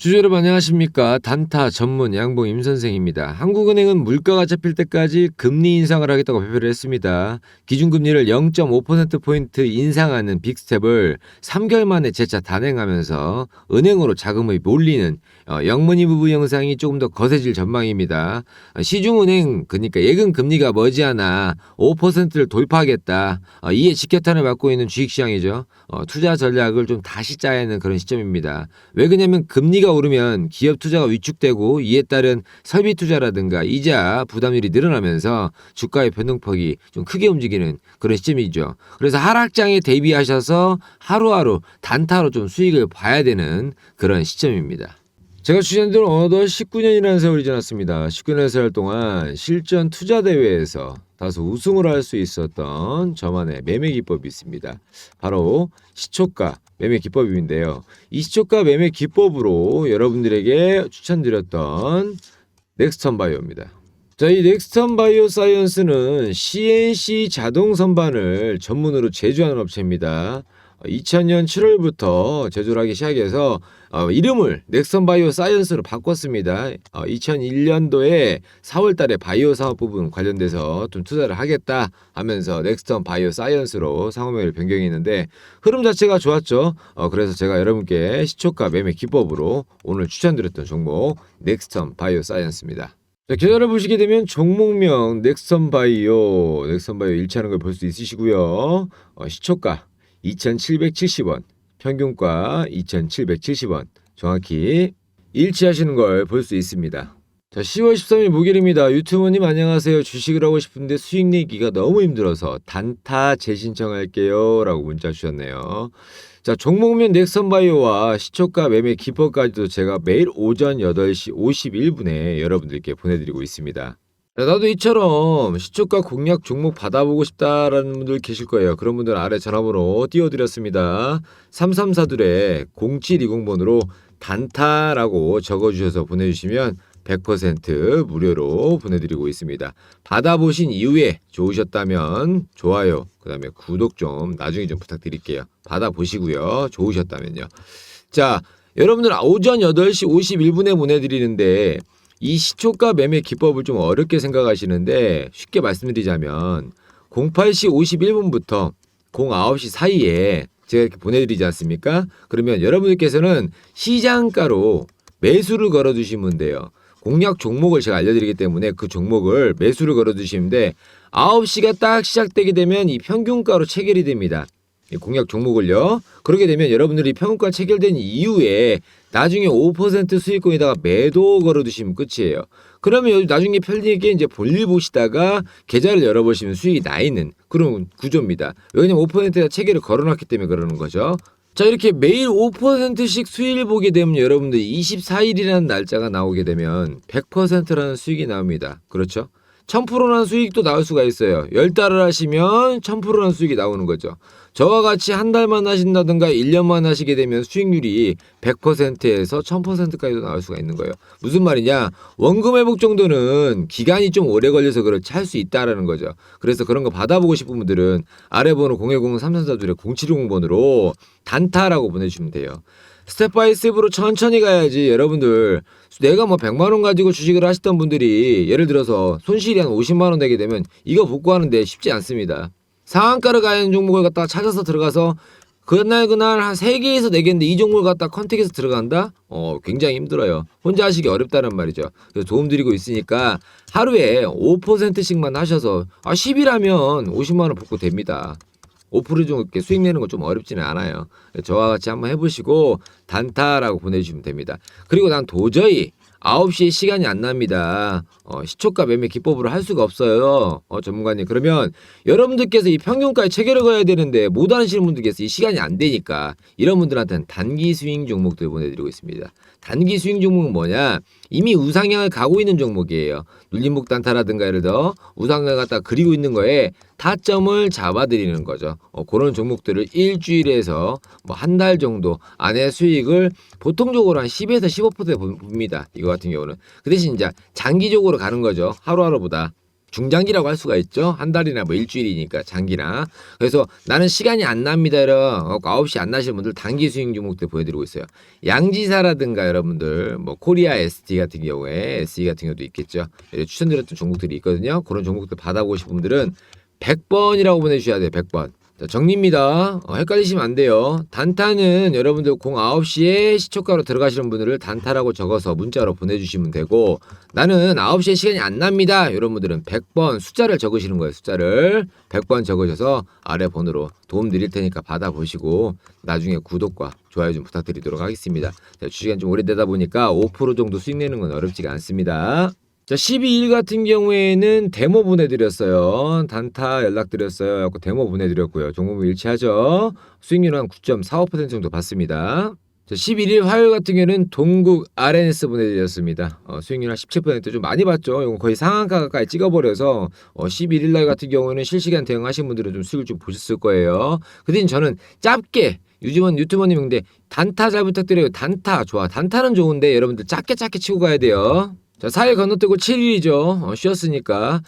주주 여러분 안녕하십니까. 단타 전문 양봉 임선생입니다. 한국은행은 물가가 잡힐 때까지 금리 인상을 하겠다고 발표를 했습니다. 기준금리를 0.5%포인트 인상하는 빅스텝을 3개월 만에 재차 단행하면서 은행으로 자금이 몰리는 영문이 부부 영상이 조금 더 거세질 전망입니다. 시중은행 그러니까 예금 금리가 머지않아 5%를 돌파하겠다. 이에 직격탄을 맞고 있는 주식시장이죠. 투자 전략을 좀 다시 짜야 하는 그런 시점입니다. 왜 그러냐면 금리가 오르면 기업 투자가 위축되고 이에 따른 설비 투자라든가 이자 부담률이 늘어나면서 주가의 변동폭이 좀 크게 움직이는 그런 시점이죠. 그래서 하락장에 대비하셔서 하루하루 단타로 좀 수익을 봐야 되는 그런 시점입니다. 제가 추천드린 어느덧 19년이라는 세월이 지났습니다. 19년 세월 동안 실전 투자 대회에서 다소 우승을 할 수 있었던 저만의 매매 기법이 있습니다. 바로 시초가 매매 기법인데요. 이 시초가 매매 기법으로 여러분들에게 추천드렸던 넥스턴 바이오입니다. 자, 이 넥스턴 바이오 사이언스는 CNC 자동 선반을 전문으로 제조하는 업체입니다. 2000년 7월부터 제조를 하기 시작해서 이름을 넥스턴 바이오 사이언스로 바꿨습니다. 2001년도에 4월 달에 바이오 사업 부분 관련돼서 좀 투자를 하겠다 하면서 넥스턴 바이오 사이언스로 상호명을 변경했는데 흐름 자체가 좋았죠. 그래서 제가 여러분께 시초가 매매 기법으로 오늘 추천드렸던 종목 넥스턴 바이오 사이언스입니다. 자, 계좌를 보시게 되면 종목명 넥스턴 바이오 1차하는 걸 볼 수 있으시고요. 시초가 2,770원, 평균가 2,770원 정확히 일치하시는 걸 볼 수 있습니다. 자, 10월 13일 목요일입니다. 유튜버님 안녕하세요. 주식을 하고 싶은데 수익 내기가 너무 힘들어서 단타 재신청할게요 라고 문자 주셨네요. 자, 종목명 넥스턴바이오와 시초가 매매 기법까지도 제가 매일 오전 8시 51분에 여러분들께 보내드리고 있습니다. 나도 이처럼 시초가 공략 종목 받아보고 싶다라는 분들 계실 거예요. 그런 분들 아래 전화번호 띄워드렸습니다. 3342-0720번으로 단타라고 적어주셔서 보내주시면 100% 무료로 보내드리고 있습니다. 받아보신 이후에 좋으셨다면 좋아요, 그 다음에 구독 좀 나중에 좀 부탁드릴게요. 받아보시고요. 좋으셨다면요. 자, 여러분들 오전 8시 51분에 보내드리는데 이 시초가 매매 기법을 좀 어렵게 생각하시는데 쉽게 말씀드리자면 08시 51분부터 09시 사이에 제가 이렇게 보내드리지 않습니까? 그러면 여러분들께서는 시장가로 매수를 걸어두시면 돼요. 공략 종목을 제가 알려드리기 때문에 그 종목을 매수를 걸어두시면 돼 9시가 딱 시작되게 되면 이 평균가로 체결이 됩니다. 이 공략 종목을요. 그렇게 되면 여러분들이 평균가 체결된 이후에 나중에 5% 수익권에다가 매도 걸어두시면 끝이에요. 그러면 여기 나중에 편리하게 이제 볼일 보시다가 계좌를 열어보시면 수익이 나 있는 그런 구조입니다. 왜냐면 5%가 체결을 걸어놨기 때문에 그러는 거죠. 자, 이렇게 매일 5%씩 수익을 보게 되면 여러분들이 24일이라는 날짜가 나오게 되면 100%라는 수익이 나옵니다. 그렇죠? 1000%라는 수익도 나올 수가 있어요. 10달을 하시면 1000%라는 수익이 나오는 거죠. 저와 같이 한 달만 하신다든가 1년만 하시게 되면 수익률이 100%에서 1000%까지도 나올 수가 있는 거예요. 무슨 말이냐? 원금 회복 정도는 기간이 좀 오래 걸려서 그렇지 할 수 있다라는 거죠. 그래서 그런 거 받아보고 싶은 분들은 아래 번호 010-3342-0750번으로 단타라고 보내주시면 돼요. 스텝 바이 스텝으로 천천히 가야지. 여러분들 내가 뭐 100만원 가지고 주식을 하시던 분들이 예를 들어서 손실이 한 50만원 되게 되면 이거 복구하는데 쉽지 않습니다. 상한가를 가는 종목을 갖다가 찾아서 들어가서 그날 한 3개에서 4개인데 이 종목을 갖다가 컨택해서 들어간다? 굉장히 힘들어요. 혼자 하시기 어렵다는 말이죠. 그래서 도움 드리고 있으니까 하루에 5%씩만 하셔서 10이라면 50만원 복구 됩니다. 5% 정도 이렇게 수익 내는 건 좀 어렵지는 않아요. 저와 같이 한번 해보시고 단타라고 보내주시면 됩니다. 그리고 난 도저히 9시에 시간이 안 납니다. 시초가 매매 기법으로 할 수가 없어요. 전문가님. 그러면 여러분들께서 이 평균가에 체결을 거야 되는데 못 하시는 분들께서 이 시간이 안 되니까 이런 분들한테는 단기 스윙 종목들 보내드리고 있습니다. 단기 스윙 종목은 뭐냐? 이미 우상향을 가고 있는 종목이에요. 눌림목 단타라든가 예를 들어 우상향을 갖다 그리고 있는 거에 타점을 잡아드리는 거죠. 그런 종목들을 일주일에서 뭐 한 달 정도 안에 수익을 보통적으로 한 10에서 15% 봅니다. 이거 같은 경우는. 그 대신 이제 장기적으로 가는 거죠. 하루하루보다. 중장기라고 할 수가 있죠. 한 달이나 뭐 일주일이니까 장기나. 그래서 나는 시간이 안 납니다. 이런 9시 안 나시는 분들 단기 수익 종목들 보여드리고 있어요. 양지사라든가 여러분들 뭐 코리아 ST 같은 경우에 SE 같은 경우도 있겠죠. 추천드렸던 종목들이 있거든요. 그런 종목들 받아보고 싶은 분들은 100번이라고 보내주셔야 돼요. 100번. 자, 정리입니다. 헷갈리시면 안 돼요. 단타는 여러분들 09시에 시초가로 들어가시는 분들을 단타라고 적어서 문자로 보내주시면 되고, 나는 9시에 시간이 안 납니다. 이런 분들은 100번 숫자를 적으시는 거예요. 숫자를 100번 적으셔서 아래 번호로 도움 드릴 테니까 받아보시고 나중에 구독과 좋아요 좀 부탁드리도록 하겠습니다. 자, 주시간 좀 오래되다 보니까 5% 정도 수익 내는 건 어렵지가 않습니다. 자, 12일 같은 경우에는 데모 보내드렸어요. 단타 연락드렸어요. 하고 데모 보내드렸고요. 종목 일치하죠. 수익률은 한 9.45% 정도 받습니다. 자, 11일 화요일 같은 경우에는 동국 RNS 보내드렸습니다. 수익률 한 17%좀 많이 받죠. 이거 거의 상한가 가까이 찍어버려서 11일 날 같은 경우에는 실시간 대응하신 분들은 좀 수익을 좀 보셨을 거예요. 그 대신 저는 짧게 유지원 유튜버님인데 단타 잘 부탁드려요. 단타 좋아. 단타는 좋은데 여러분들 짧게 치고 가야 돼요. 자, 4일 건너뛰고 7일이죠. 쉬었으니까.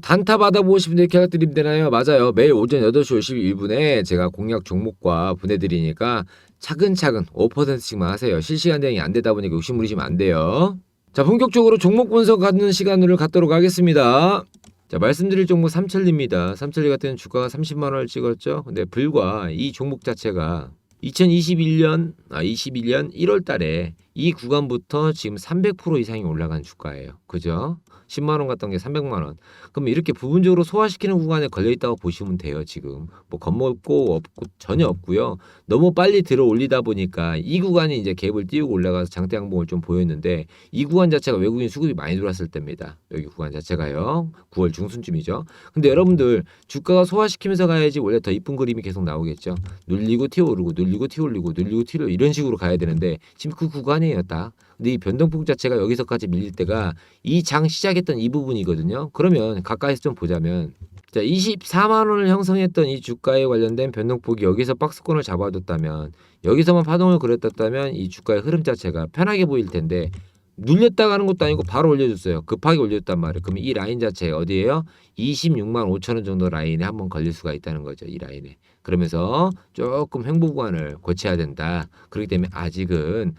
단타 받아보고 싶은데 이렇게 연락드리면 되나요? 맞아요. 매일 오전 8시 51분에 제가 공략 종목과 보내드리니까 차근차근 5%씩만 하세요. 실시간 대응이 안 되다 보니까 욕심 부리시면 안 돼요. 자, 본격적으로 종목 분석 하는 시간을 갖도록 하겠습니다. 자, 말씀드릴 종목 삼천리입니다. 삼천리 같은 경우는 주가가 30만 원을 찍었죠. 근데 불과 이 종목 자체가 21년 1월 달에 이 구간부터 지금 300% 이상이 올라간 주가예요. 그죠? 10만 원 갔던 게 300만 원. 그럼 이렇게 부분적으로 소화시키는 구간에 걸려 있다고 보시면 돼요. 지금 뭐 겁먹고 없고 전혀 없고요. 너무 빨리 들어 올리다 보니까 이 구간이 이제 갭을 띄우고 올라가서 장대 양봉을 좀 보였는데 이 구간 자체가 외국인 수급이 많이 들어왔을 때입니다. 여기 구간 자체가요. 9월 중순쯤이죠. 근데 여러분들 주가가 소화시키면서 가야지 원래 더 이쁜 그림이 계속 나오겠죠. 눌리고 튀어오르고 눌리고 튀어올리고 눌리고 튀어올리고 이런 식으로 가야 되는데 지금 그 구간이에요. 딱. 근데 이 변동폭 자체가 여기서까지 밀릴 때가 이 장 시작했던 이 부분이거든요. 그러면 가까이서 좀 보자면 자, 24만 원을 형성했던 이 주가에 관련된 변동폭이 여기서 박스권을 잡아뒀다면 여기서만 파동을 그렸다면 이 주가의 흐름 자체가 편하게 보일 텐데 눌렸다 가는 것도 아니고 바로 올려줬어요. 급하게 올려줬단 말이에요. 그러면 이 라인 자체 어디에요? 26만 5천 원 정도 라인에 한번 걸릴 수가 있다는 거죠. 이 라인에. 그러면서 조금 횡보 구간을 고쳐야 된다. 그렇기 때문에 아직은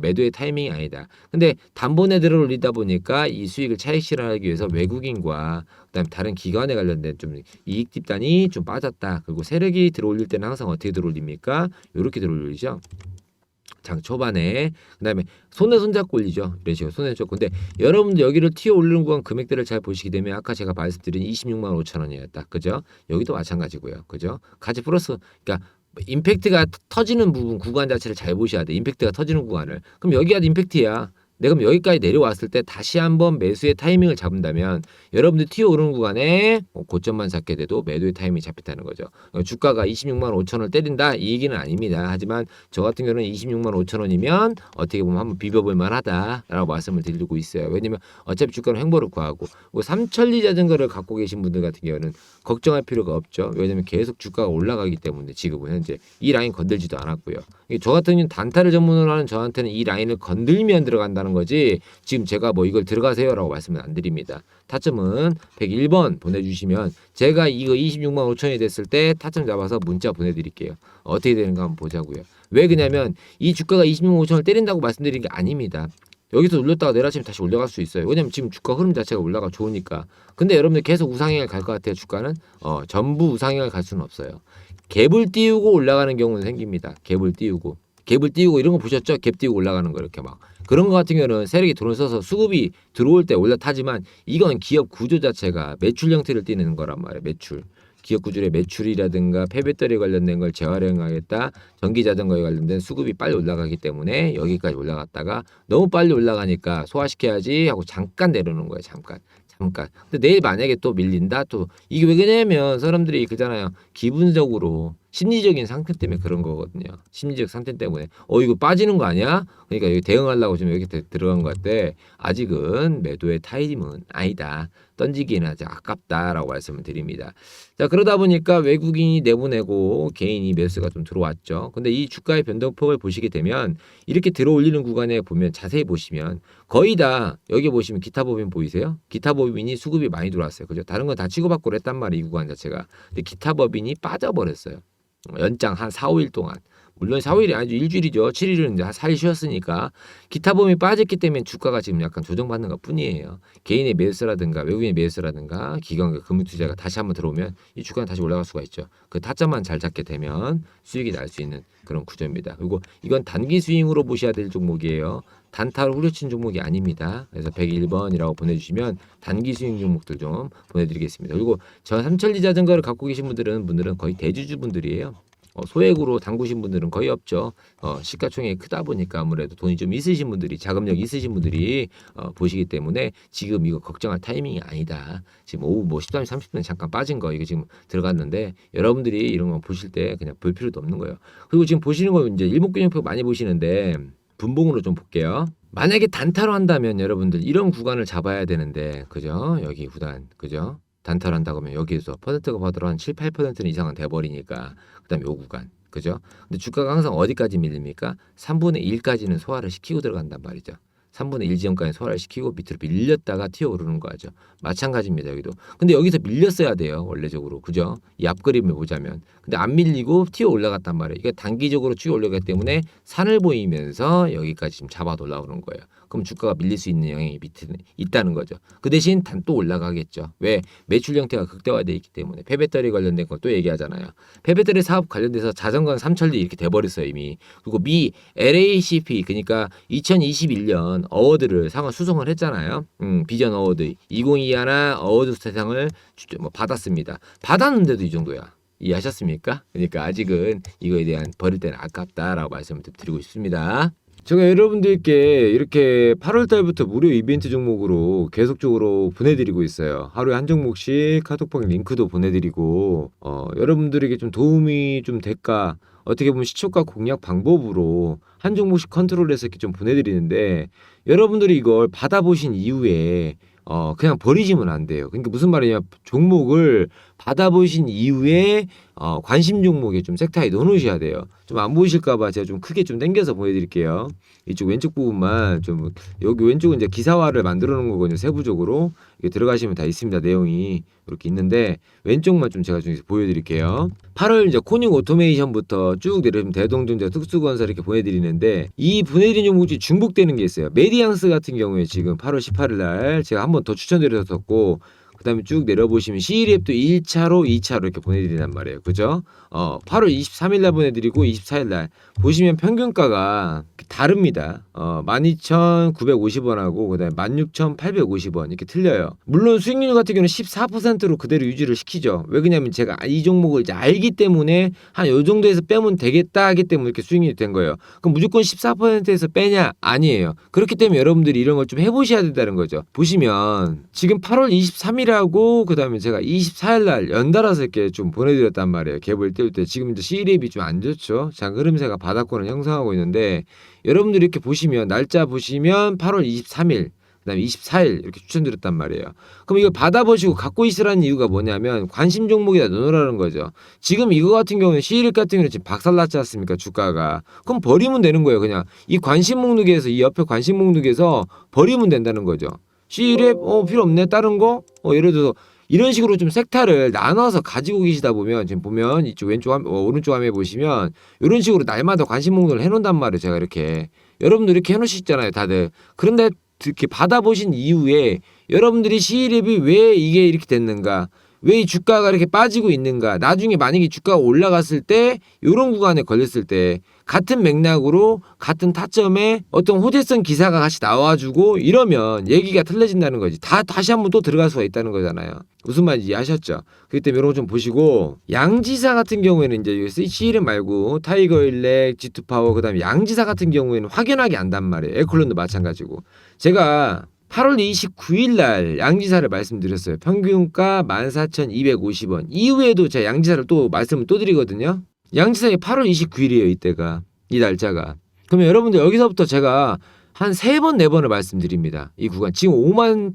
매도의 타이밍이 아니다. 근데 단번에 들어 올리다 보니까 이 수익을 차익 실현하기 위해서 외국인과 그다음에 다른 기관에 관련된 좀 이익 집단이 좀 빠졌다. 그리고 세력이 들어 올릴 때는 항상 어떻게 들어 올립니까? 이렇게 들어 올리죠. 장 초반에 그다음에 손에 손잡고 올리죠. 이런 식으로 손에 잡고. 근데 여러분들 여기를 튀어 오르는 구간 금액대를 잘 보시게 되면 아까 제가 말씀드린 26만 5천 원이었다. 그죠? 여기도 마찬가지고요. 그죠? 같이 플러스 그러니까 임팩트가 터지는 부분 구간 자체를 잘 보셔야 돼. 임팩트가 터지는 구간을. 그럼 여기가 임팩트야. 내가 그럼 여기까지 내려왔을 때 다시 한번 매수의 타이밍을 잡는다면 여러분들 튀어오르는 구간에 고점만 잡게 돼도 매도의 타이밍이 잡혔다는 거죠. 주가가 26만 5천 원을 때린다 이 얘기는 아닙니다. 하지만 저 같은 경우는 26만 5천 원이면 어떻게 보면 한번 비벼볼 만하다라고 말씀을 드리고 있어요. 왜냐면 어차피 주가는 횡보를 구하고 삼천리 자전거를 갖고 계신 분들 같은 경우는 걱정할 필요가 없죠. 왜냐면 계속 주가가 올라가기 때문에 지금은 현재 이 라인 건들지도 않았고요. 저 같은 경우는 단타를 전문으로 하는 저한테는 이 라인을 건들면 들어간다는 거지 지금 제가 뭐 이걸 들어가세요라고 말씀은 안 드립니다. 타점은 101번 보내주시면 제가 이거 26만 5천이 됐을 때 타점 잡아서 문자 보내드릴게요. 어떻게 되는가 한번 보자고요. 왜 그러냐면 이 주가가 26만 5천을 때린다고 말씀드린 게 아닙니다. 여기서 올렸다가 내일 아침에 다시 올라갈 수 있어요. 왜냐면 지금 주가 흐름 자체가 올라가 좋으니까. 근데 여러분들 계속 우상향을 갈 것 같아요. 주가는 전부 우상향을 갈 수는 없어요. 갭을 띄우고 올라가는 경우는 생깁니다. 갭을 띄우고 이런 거 보셨죠? 갭 띄우고 올라가는 거 이렇게 막 그런 거 같은 경우는 세력이 돈을 써서 수급이 들어올 때 올라타지만 이건 기업 구조 자체가 매출 형태를 띠는 거란 말이에요. 매출. 기업 구조의 매출이라든가 폐배터리 관련된 걸 재활용하겠다. 전기 자전거에 관련된 수급이 빨리 올라가기 때문에 여기까지 올라갔다가 너무 빨리 올라가니까 소화시켜야지 하고 잠깐 내려놓는 거예요. 잠깐. 근데 내일 만약에 또 밀린다 또 이게 왜 그러냐면 사람들이 그잖아요. 기분적으로 심리적인 상태 때문에 그런 거거든요. 심리적 상태 때문에 이거 빠지는 거 아니야? 그러니까 여기 대응하려고 지금 여기 들어간 것 같아. 아직은 매도의 타이밍은 아니다. 던지기에는 아직 아깝다라고 말씀을 드립니다. 자, 그러다 보니까 외국인이 내보내고 개인이 매수가 좀 들어왔죠. 근데 이 주가의 변동폭을 보시게 되면 이렇게 들어올리는 구간에 보면 자세히 보시면 거의 다 여기 보시면 기타 법인 보이세요? 기타 법인이 수급이 많이 들어왔어요. 그죠? 다른 건 다 치고받고 했단 말이에요. 이 구간 자체가. 근데 기타 법인이 빠져버렸어요. 연장 한 4, 5일 동안. 물론 4, 5일이 아니죠. 일주일이죠. 7일은 이제 한 4일 쉬었으니까 기타 법인이 빠졌기 때문에 주가가 지금 약간 조정받는 것 뿐이에요. 개인의 매수라든가 외국인의 매수라든가 기관과 금융투자가 다시 한번 들어오면 이 주가는 다시 올라갈 수가 있죠. 그 타점만 잘 잡게 되면 수익이 날 수 있는 그런 구조입니다. 그리고 이건 단기 스윙으로 보셔야 될 종목이에요. 단타로 후려친 종목이 아닙니다. 그래서 101번이라고 보내주시면 단기 수익 종목들 좀 보내드리겠습니다. 그리고 저 삼천리 자전거를 갖고 계신 분들은 거의 대주주 분들이에요. 소액으로 담그신 분들은 거의 없죠. 시가총액이 크다 보니까 아무래도 돈이 좀 있으신 분들이 자금력 있으신 분들이 보시기 때문에 지금 이거 걱정할 타이밍이 아니다. 지금 오후 뭐 13시 30분에 잠깐 빠진 거 이거 지금 들어갔는데 여러분들이 이런 거 보실 때 그냥 볼 필요도 없는 거예요. 그리고 지금 보시는 거 이제 일목균형표 많이 보시는데 분봉으로 좀 볼게요. 만약에 단타로 한다면 여러분들 이런 구간을 잡아야 되는데 그죠? 여기 구간 그죠? 단타로 한다고 하면 여기에서 퍼센트가 받으러 한 7, 8% 이상은 돼버리니까 그다음에 요 구간 그죠? 근데 주가가 항상 어디까지 밀립니까? 3분의 1까지는 소화를 시키고 들어간단 말이죠. 3분의 1 지점까지 소화를 시키고 밑으로 밀렸다가 튀어오르는 거죠. 마찬가지입니다. 여기도. 근데 여기서 밀렸어야 돼요. 원래적으로. 그죠? 이 앞그림을 보자면. 근데 안 밀리고 튀어 올라갔단 말이에요. 이게 단기적으로 튀어 올라가기 때문에 산을 보이면서 여기까지 지금 잡아 올라오는 거예요. 그럼 주가가 밀릴 수 있는 영향이 밑에 있다는 거죠. 그 대신 단 또 올라가겠죠. 왜? 매출 형태가 극대화되어 있기 때문에. 폐배터리 관련된 거 또 얘기하잖아요. 폐배터리 사업 관련돼서 자전거 삼천리 이렇게 돼버렸어요 이미. 그리고 미 LACP 그러니까 2021년 어워드를 상을 수송을 했잖아요. 비전 어워드 2021 어워드 대상을 받았습니다. 받았는데도 이 정도야. 이해하셨습니까? 그러니까 아직은 이거에 대한 버릴 때는 아깝다라고 말씀을 드리고 싶습니다. 제가 여러분들께 이렇게 8월 달부터 무료 이벤트 종목으로 계속적으로 보내드리고 있어요. 하루에 한 종목씩 카톡방 링크도 보내드리고 여러분들에게 좀 도움이 좀 될까 어떻게 보면 시초가 공략 방법으로 한 종목씩 컨트롤해서 이렇게 좀 보내드리는데 여러분들이 이걸 받아보신 이후에 그냥 버리시면 안 돼요. 그러니까 무슨 말이냐 종목을 받아보신 이후에 관심 종목에 좀 섹터에 넣어놓으셔야 돼요. 좀 안 보이실까봐 제가 좀 크게 좀 당겨서 보여드릴게요. 이쪽 왼쪽 부분만 좀 여기 왼쪽은 이제 기사화를 만들어 놓은 거거든요. 세부적으로 이게 들어가시면 다 있습니다. 내용이 이렇게 있는데 왼쪽만 좀 제가 좀 보여드릴게요. 8월 이제 코닝 오토메이션부터 쭉 내려오면 대동전자, 특수건설 이렇게 보내드리는데 이 보내드린 종목이 중복되는 게 있어요. 메디앙스 같은 경우에 지금 8월 18일 날 제가 한 번 더 추천드렸었고 그 다음에 쭉 내려보시면 C랩도 1차로 2차로 이렇게 보내드린단 말이에요. 그죠? 8월 23일 날 보내드리고 24일 날 보시면 평균가가 다릅니다. 12,950원하고 그 다음에 16,850원 이렇게 틀려요. 물론 수익률 같은 경우는 14%로 그대로 유지를 시키죠. 왜 그러냐면 제가 이 종목을 이제 알기 때문에 한 요 정도에서 빼면 되겠다 하기 때문에 이렇게 수익률이 된 거예요. 그럼 무조건 14%에서 빼냐? 아니에요. 그렇기 때문에 여러분들이 이런 걸 좀 해보셔야 된다는 거죠. 보시면 지금 8월 23일하고 그 다음에 제가 24일 날 연달아서 이렇게 좀 보내드렸단 말이에요. 갭을 띄울 때 지금 이제 C랩이 좀 안 좋죠. 장 흐름세가 바닥권을 형성하고 있는데 여러분들이 이렇게 보시면 날짜 보시면 8월 23일 그다음에 24일 이렇게 추천드렸단 말이에요. 그럼 이거 받아보시고 갖고 있으라는 이유가 뭐냐면 관심 종목에다 넣으라는 거죠. 지금 이거 같은 경우는 C랩 같은 경우는 지금 박살났지 않습니까? 주가가. 그럼 버리면 되는 거예요. 그냥 이 관심 목록에서 이 옆에 관심 목록에서 버리면 된다는 거죠. C랩 필요 없네. 다른 거 예를 들어서 이런 식으로 좀 섹터를 나눠서 가지고 계시다 보면 지금 보면 이쪽 왼쪽 오른쪽 화면에 보시면 이런 식으로 날마다 관심 목록을 해놓는단 말이에요. 제가 이렇게 여러분들 이렇게 해놓으시잖아요, 다들. 그런데 이렇게 받아보신 이후에 여러분들이 C랩이 왜 이게 이렇게 됐는가? 왜 이 주가가 이렇게 빠지고 있는가? 나중에 만약에 주가가 올라갔을 때 이런 구간에 걸렸을 때 같은 맥락으로 같은 타점에 어떤 호재성 기사가 같이 나와주고 이러면 얘기가 틀려진다는 거지. 다시 한번 또 들어갈 수가 있다는 거잖아요. 무슨 말인지 이해하셨죠? 그렇기 때문에 이런 거 좀 보시고 양지사 같은 경우에는 이제 C랩 말고 타이거일렉, G2파워 그다음에 양지사 같은 경우에는 확연하게 안단 말이에요. 에콜론도 마찬가지고. 제가 8월 29일 날 양지사를 말씀드렸어요. 평균가 14,250원. 이후에도 제가 양지사를 또 말씀을 또 드리거든요. 양지사가 8월 29일이에요. 이때가. 이 날짜가. 그러면 여러분들 여기서부터 제가 한 3번, 4번을 말씀드립니다. 이 구간. 지금 5만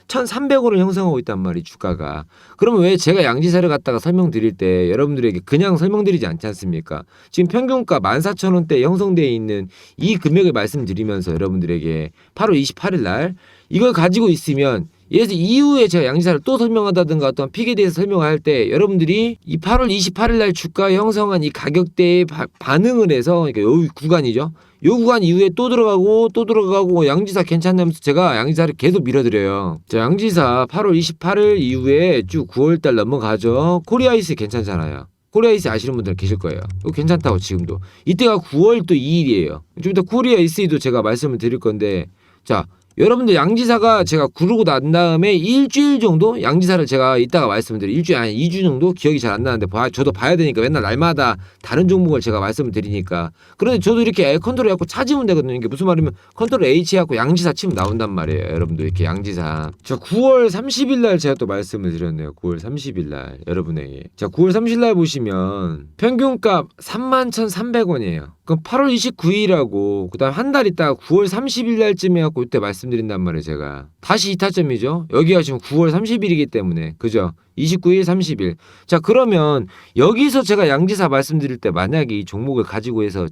1,300원을 형성하고 있단 말이에요. 주가가. 그러면 왜 제가 양지사를 갖다가 설명드릴 때 여러분들에게 그냥 설명드리지 않지 않습니까? 지금 평균가 14,000원대 형성되어 있는 이 금액을 말씀드리면서 여러분들에게 8월 28일 날 이걸 가지고 있으면 예를 들어서 이후에 제가 양지사를 또 설명한다든가 어떤 픽에 대해서 설명할 때 여러분들이 이 8월 28일 날 주가 형성한 이 가격대에 반응을 해서 그러니까 요 구간이죠. 요 구간 이후에 또 들어가고 양지사 괜찮냐면서 제가 양지사를 계속 밀어드려요. 자, 양지사 8월 28일 이후에 쭉 9월달 넘어가죠. 코리아이스 괜찮잖아요. 코리아이스 아시는 분들 계실 거예요. 이거 괜찮다고 지금도. 이때가 9월 또 2일이에요. 좀 이따 코리아이스도 제가 말씀을 드릴 건데 자 여러분들 양지사가 제가 구르고 난 다음에 일주일 정도 양지사를 제가 이따가 말씀드릴 일주일 아니 2주 정도 기억이 잘 안 나는데 저도 봐야 되니까 맨날 날마다 다른 종목을 제가 말씀을 드리니까 그런데 저도 이렇게 컨트롤 해갖고 찾으면 되거든요. 이게 무슨 말이면 컨트롤 H 해갖고 양지사 치면 나온단 말이에요. 여러분들 이렇게 양지사 자 9월 30일 날 제가 또 말씀을 드렸네요. 9월 30일 날 여러분에게 자 9월 30일 날 보시면 평균값 31,300원이에요. 그럼 8월 29일하고 그 다음 한 달 있다가 9월 30일 날쯤에 갖고 이때 말씀드린단 말이에요. 제가 다시 이타점이죠. 여기가 지금 9월 30일이기 때문에 그죠? 29일 30일 자 그러면 여기서 제가 양지사 말씀드릴 때 만약에 이 종목을 가지고 해서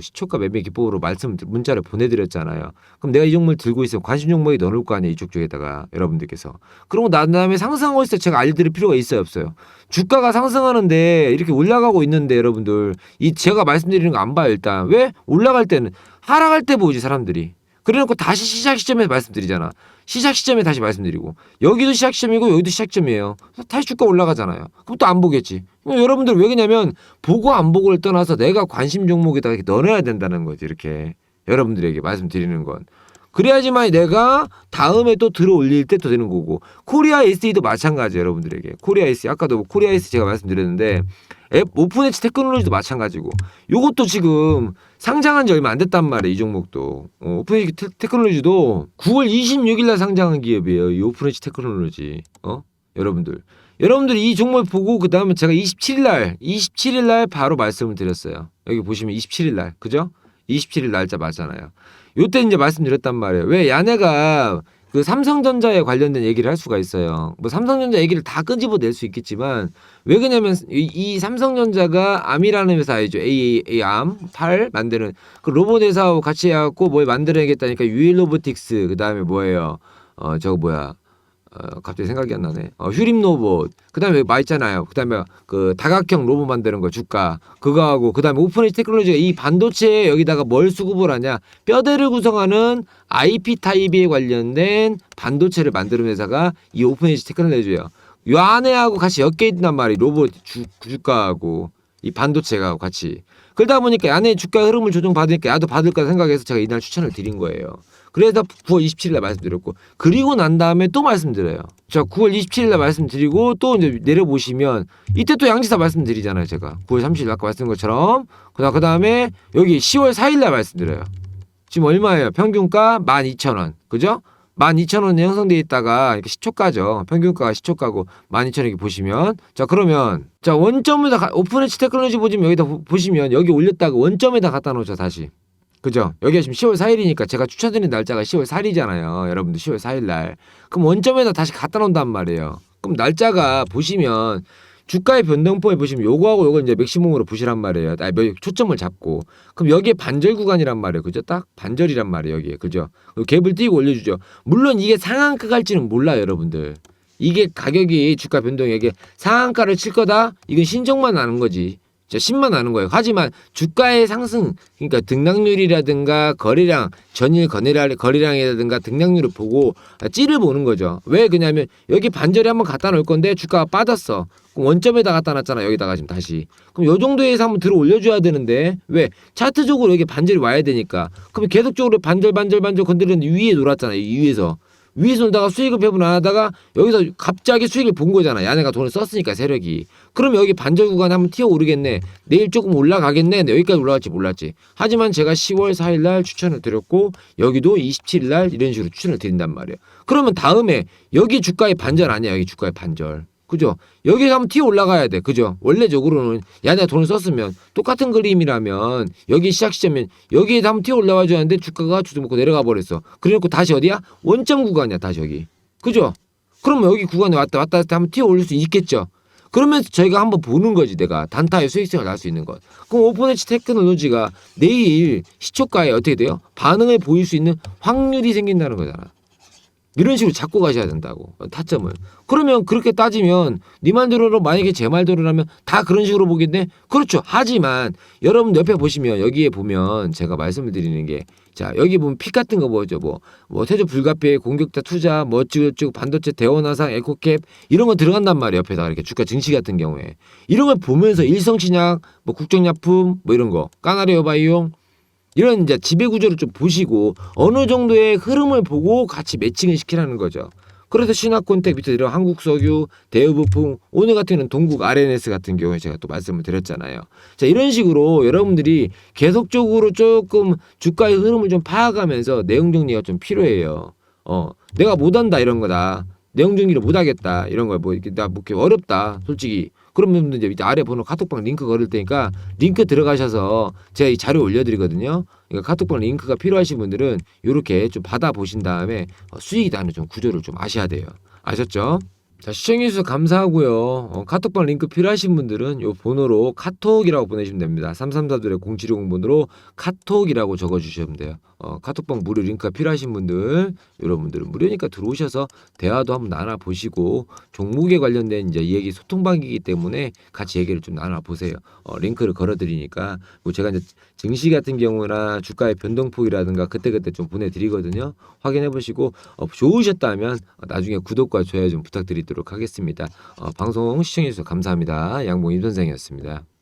시초가 매매 기법으로 문자를 보내드렸잖아요. 그럼 내가 이 종목을 들고 있으면 관심 종목에 넣어놓을 거 아니에요. 이쪽 쪽에다가 여러분들께서 그러고 난 다음에 상승하고 있을 때 제가 알려드릴 필요가 있어요 없어요? 주가가 상승하는데 이렇게 올라가고 있는데 여러분들 이 제가 말씀드리는 거 안 봐요. 일단 왜? 올라갈 때는 하락할 때 보지 사람들이 그래놓고 다시 시작 시점에서 말씀드리잖아. 시작 시점에 다시 말씀드리고 여기도 시작 시점이고 여기도 시작점이에요. 다시 주가 올라가잖아요. 그럼 또 안 보겠지. 여러분들 왜 그러냐면 보고 안 보고를 떠나서 내가 관심 종목에다가 이렇게 넣어놔야 된다는 거지. 이렇게 여러분들에게 말씀드리는 건. 그래야지만 내가 다음에 또 들어 올릴 때 또 되는 거고 코리아 SE도 마찬가지예요. 여러분들에게 코리아 SE 아까도 코리아 SE 제가 말씀드렸는데 오픈 엣지 테크놀로지도 마찬가지고 요것도 지금 상장한 지 얼마 안 됐단 말이에요. 이 종목도 오픈 엣지 테크놀로지도 9월 26일 날 상장한 기업이에요. 이 오픈 엣지 테크놀로지 여러분들 이 종목을 보고 그 다음에 제가 27일 날 바로 말씀을 드렸어요. 여기 보시면 27일 날 그죠? 27일 날짜 맞잖아요. 요때 이제 말씀드렸단 말이에요. 왜 야네가 그 삼성전자에 관련된 얘기를 할 수가 있어요. 뭐 삼성전자 얘기를 다 끄집어 낼 수 있겠지만 왜 그러냐면 이 삼성전자가 암이라는 회사 알죠? 암 8 만드는 그 로봇 회사하고 같이 해갖고 뭘 만들어야겠다니까 유일 로보틱스 그 다음에 뭐예요? 저거 뭐야? 갑자기 생각이 안 나네. 휴림 로봇. 그다음에 마 있잖아요. 그다음에 그 다각형 로봇 만드는 거 주가 그거하고 그다음에 오픈 엣지 테크놀로지가 이 반도체에 여기다가 뭘 수급을 하냐? 뼈대를 구성하는 IP 타입에 관련된 반도체를 만드는 회사가 이 오픈 엣지 테크놀로지예요. 요 안에하고 같이 엮여 있단 말이에요. 로봇 주가하고 이 반도체가 같이. 그러다 보니까 안에 주가 흐름을 조정받으니까 나도 받을까 생각해서 제가 이날 추천을 드린 거예요. 그래서 9월 27일 날 말씀드렸고 그리고 난 다음에 또 말씀드려요. 자 9월 27일 날 말씀드리고 또 이제 내려보시면 이때 또 양지사 말씀드리잖아요. 제가 9월 30일 아까 말씀드린 것처럼 그 다음에 여기 10월 4일 날 말씀드려요. 지금 얼마예요? 평균가 12,000원 그죠? 12,000원에 형성되어 있다가 이렇게 시초가죠. 평균가가 시초가고 12,000원 이렇게 보시면 자 그러면 자 원점에다 오픈 엣지 테크놀로지 보시면 여기다 보시면 여기 올렸다가 원점에다 갖다 놓죠 다시. 그죠? 여기가 지금 10월 4일이니까 제가 추천드린 날짜가 10월 4일이잖아요. 여러분들 10월 4일 날. 그럼 원점에다 다시 갖다 놓는단 말이에요. 그럼 날짜가 보시면 주가의 변동폭에 보시면 요거하고 요거 이제 맥시멈으로 보시란 말이에요. 초점을 잡고. 그럼 여기에 반절 구간이란 말이에요. 그죠? 딱 반절이란 말이에요. 여기에. 그죠? 갭을 띄고 올려주죠. 물론 이게 상한가 갈지는 몰라요. 여러분들. 이게 가격이 주가 변동이 이게 상한가를 칠 거다? 이건 신청만 나는 거지. 신만 나는 거예요. 하지만 주가의 상승, 그러니까 등락률이라든가 거래량, 전일 거래량이라든가 등락률을 보고 찌를 보는 거죠. 왜 그러냐면 여기 반절에 한번 갖다 놓을 건데 주가가 빠졌어. 그럼 원점에다 갖다 놨잖아. 여기다가 지금 다시. 그럼 요 정도에서 한번 들어 올려줘야 되는데 왜? 차트적으로 여기 반절이 와야 되니까. 그럼 계속적으로 반절 건드리는데 위에 놀았잖아요. 위에서 놀다가 수익을 배분 안 하다가 여기서 갑자기 수익을 본 거잖아. 야네가 돈을 썼으니까 세력이. 그럼 여기 반절 구간에 한번 튀어 오르겠네. 내일 조금 올라가겠네. 여기까지 올라갈지 몰랐지. 하지만 제가 10월 4일 날 추천을 드렸고 여기도 27일 날 이런 식으로 추천을 드린단 말이에요. 그러면 다음에 여기 주가의 반절 아니야. 여기 주가의 반절. 그죠? 여기서 한번 튀어 올라가야 돼. 그죠? 원래적으로는 야 내가 돈을 썼으면 똑같은 그림이라면 여기 시작 시점면 여기에 한번 튀어 올라와 줘야 하는데 주가가 주도 먹고 내려가 버렸어. 그래놓고 다시 어디야? 원점 구간이야. 다시 여기. 그죠? 그러면 여기 구간에 왔다 갔다 한번 튀어 올릴 수 있겠죠. 그러면서 저희가 한번 보는 거지. 내가 단타의 수익성을 날 수 있는 것. 그럼 오픈엣지 테크놀로지가 내일 시초가에 어떻게 돼요? 반응을 보일 수 있는 확률이 생긴다는 거잖아. 이런 식으로 잡고 가셔야 된다고 타점을. 그러면 그렇게 따지면 네 말대로 만약에 제 말대로라면 다 그런 식으로 보겠네. 그렇죠. 하지만 여러분 옆에 보시면 여기에 보면 제가 말씀을 드리는 게 자 여기 보면 픽 같은 거 뭐죠 뭐 태조 불가피해 공격자 투자 뭐 어쩌고 반도체 대원화상 에코캡 이런 거 들어간단 말이에요. 옆에다 이렇게 주가 증시 같은 경우에 이런 걸 보면서 일성신약 뭐 국정약품 뭐 이런 거 까나리오 바이용 이런 이제 지배 구조를 좀 보시고 어느 정도의 흐름을 보고 같이 매칭을 시키라는 거죠. 그래서 신화콘텍 밑에 들어 한국석유, 대우부품, 오늘 같은 경우는 동국 RNS 같은 경우에 제가 또 말씀을 드렸잖아요. 자 이런 식으로 여러분들이 계속적으로 조금 주가의 흐름을 좀 파악하면서 내용 정리가 좀 필요해요. 내가 못한다 이런 거다. 내용 정리를 못하겠다 이런 거 뭐 이렇게 나 뭐 이렇게 어렵다 솔직히. 그러면 이제 밑에 아래 번호 카톡방 링크 걸을 테니까 링크 들어가셔서 제가 이 자료 올려드리거든요. 그러니까 카톡방 링크가 필요하신 분들은 이렇게 좀 받아 보신 다음에 수익이 나는 좀 구조를 좀 아셔야 돼요. 아셨죠? 자 시청해주셔서 감사하고요. 카톡방 링크 필요하신 분들은 요 번호로 카톡이라고 보내시면 됩니다. 334-0710 번호로 카톡이라고 적어주시면 돼요. 카톡방 무료 링크가 필요하신 분들 여러분들은 무료니까 들어오셔서 대화도 한번 나눠보시고 종목에 관련된 이제 이 얘기 소통방이기 때문에 같이 얘기를 좀 나눠보세요. 링크를 걸어드리니까 뭐 제가 이제 증시 같은 경우나 주가의 변동폭이라든가 그때그때 좀 보내드리거든요. 확인해보시고 좋으셨다면 나중에 구독과 좋아요 좀 부탁드리도록 하겠습니다. 방송 시청해주셔서 감사합니다. 양봉 임 선생이었습니다.